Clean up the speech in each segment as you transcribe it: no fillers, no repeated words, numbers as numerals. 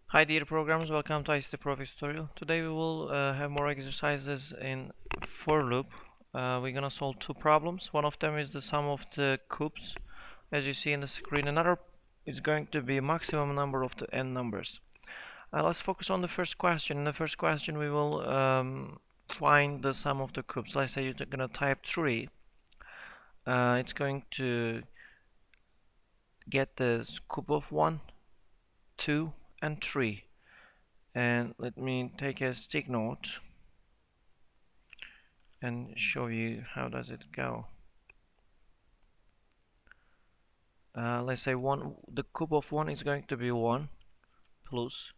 Hi dear programmers, welcome to ICT Profi tutorial. Today we will have more exercises in for loop. We're gonna solve two problems. One of them is the sum of the cubes, as you see in the screen. Another is going to be maximum number of the n numbers. Let's focus on the first question. In the first question we will find the sum of the cubes. Let's say you're gonna type 3. It's going to get the cube of 1, 2 and 3. And let me take a stick note and show you how does it go. Let's say the cube of 1 is going to be 1 plus,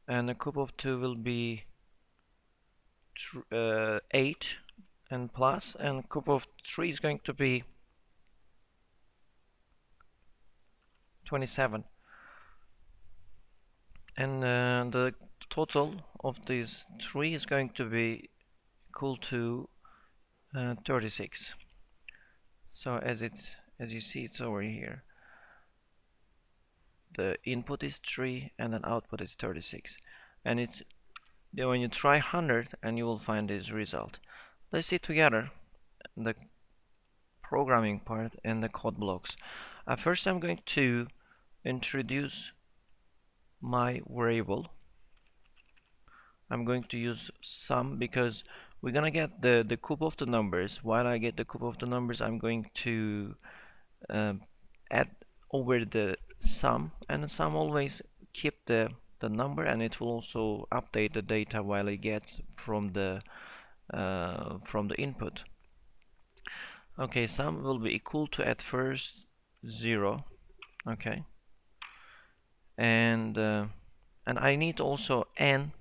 and the cube of 2 will be 8 and plus, and cube of 3 is going to be 27. And the total of these 3 is going to be equal to 36. So as you see, it's over here. The input is 3 and then output is 36, and when you try 100 and you will find this result. Let's see together the programming part and the code blocks. First I'm going to introduce my variable. I'm going to use sum because we're gonna get the cube of the numbers. While I get the cube of the numbers, I'm going to add over the sum, and the sum always keep the number, and it will also update the data while it gets from the input. Okay, sum will be equal to at first 0. Okay, and I need also n,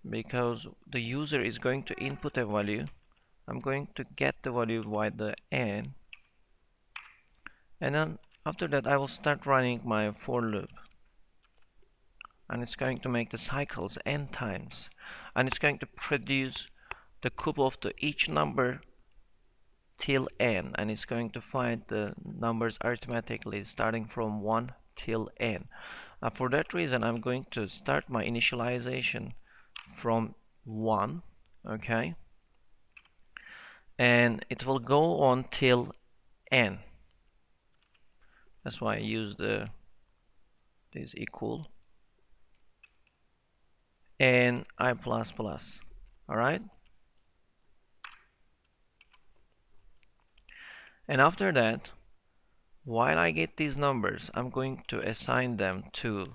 because the user is going to input a value. I'm going to get the value by the n, and then after that I will start running my for loop, and it's going to make the cycles n times, and it's going to produce the cube of each number till n, and it's going to find the numbers arithmetically starting from 1 till n. For that reason I'm going to start my initialization from 1, okay, and it will go on till n. That's why I use this equal and I++. Alright, and after that, while I get these numbers, I'm going to assign them to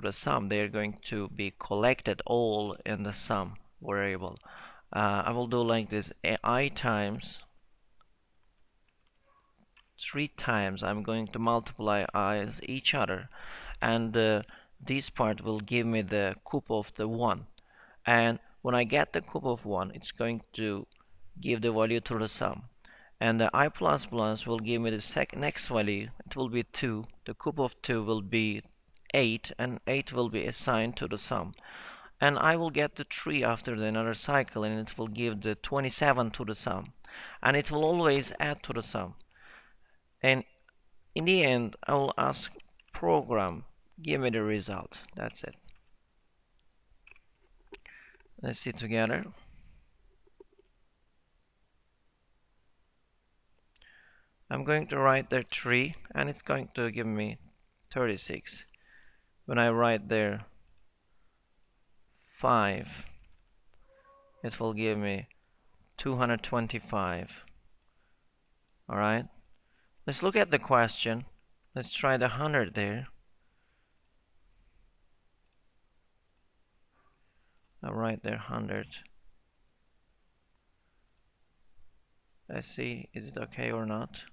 the sum. They're going to be collected all in the sum variable. I will do like this: I times 3 times I'm going to multiply i's each other, and this part will give me the cube of the 1, and when I get the cube of 1, it's going to give the value to the sum, and the I++ will give me the next value. It will be 2. The cube of 2 will be 8, and 8 will be assigned to the sum, and I will get the 3 after another cycle, and it will give the 27 to the sum, and it will always add to the sum. And in the end, I will ask program, give me the result. That's it. Let's see together. I'm going to write there 3, and it's going to give me 36. When I write there 5, it will give me 225. Alright, let's look at the question. Let's try the 100 there. I'll write there 100. Let's see, is it okay or not?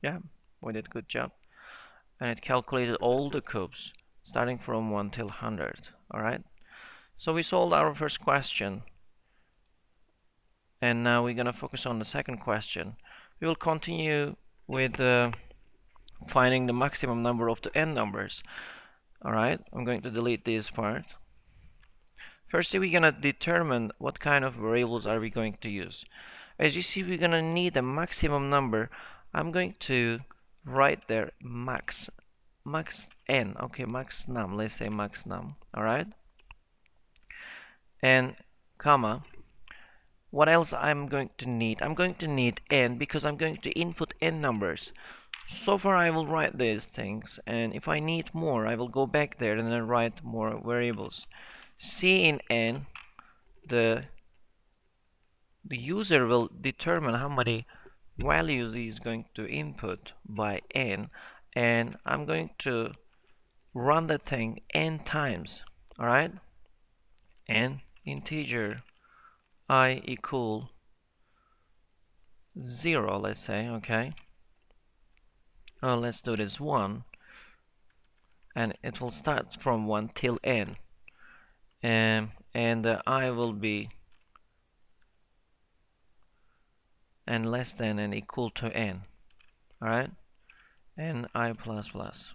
Yeah, we did good job. And it calculated all the cubes starting from 1 till 100. Alright, so we solved our first question, and now we're gonna focus on the second question. We will continue with finding the maximum number of the n numbers. Alright, I'm going to delete this part. Firstly, we're gonna determine what kind of variables are we going to use. As you see, we're gonna need a maximum number. I'm going to write there max max n, okay, max num, let's say max num, all right, and comma. What else I'm going to need? I'm going to need n because I'm going to input n numbers. So far I will write these things, and if I need more I will go back there and then write more variables. C in n, the user will determine how many values he is going to input by n, and I'm going to run the thing n times, alright, and integer I equal 0, let's say, okay. Let's do this 1, and it will start from 1 till n, and I will be n less than and equal to n, alright, and I plus plus.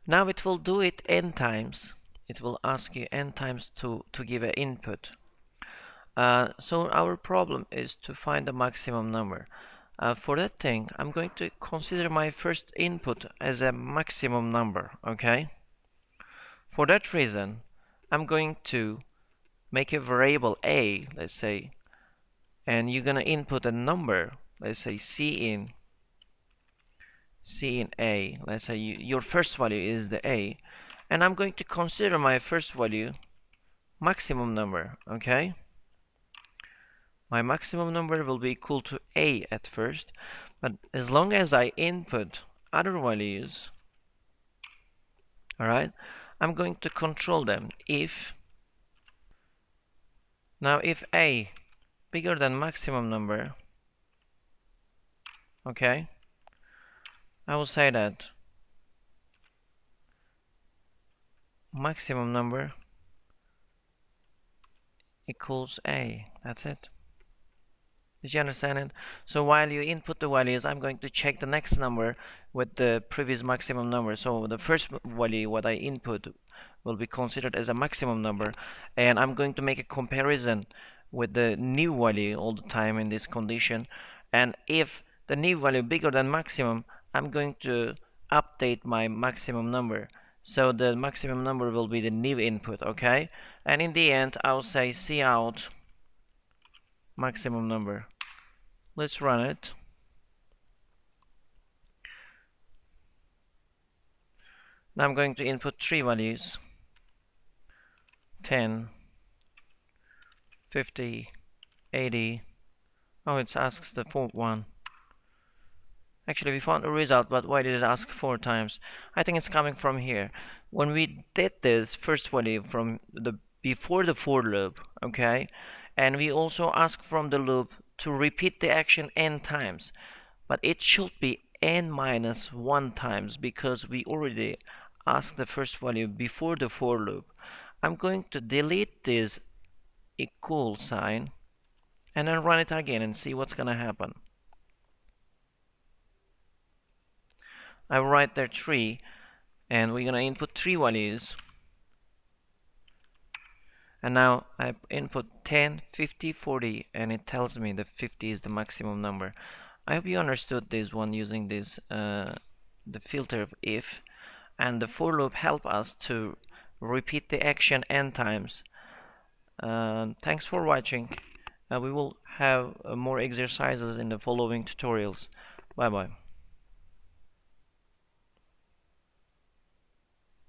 Now it will do it n times. It will ask you n times to give an input. So our problem is to find the maximum number. For that thing, I'm going to consider my first input as a maximum number, okay? For that reason, I'm going to make a variable a, let's say, and you're gonna input a number, let's say c in a, let's say your first value is the a, and I'm going to consider my first value maximum number, okay? My maximum number will be equal to a at first, but as long as I input other values, alright, I'm going to control them. If a bigger than maximum number, okay, I will say that maximum number equals a. That's it. Did you understand it? So while you input the values, I'm going to check the next number with the previous maximum number. So the first value what I input will be considered as a maximum number, and I'm going to make a comparison with the new value all the time in this condition. And if the new value bigger than maximum, I'm going to update my maximum number. So the maximum number will be the new input, okay? And in the end, I'll say cout maximum number. Let's run it. Now I'm going to input 3 values: 10, 50, 80. Oh, it asks the fourth one. Actually, we found a result, but why did it ask 4 times? I think it's coming from here. When we did this first value from the before the for loop, okay, and we also ask from the loop to repeat the action n times, but it should be n minus 1 times because we already asked the first value before the for loop. I'm going to delete this equal sign and then run it again and see what's gonna happen. I write there 3, and we're gonna input 3 values, and now I input 10, 50, 40, and it tells me that 50 is the maximum number. I hope you understood this one using this the filter of if, and the for loop help us to repeat the action n times. Thanks for watching. We will have more exercises in the following tutorials. Bye bye.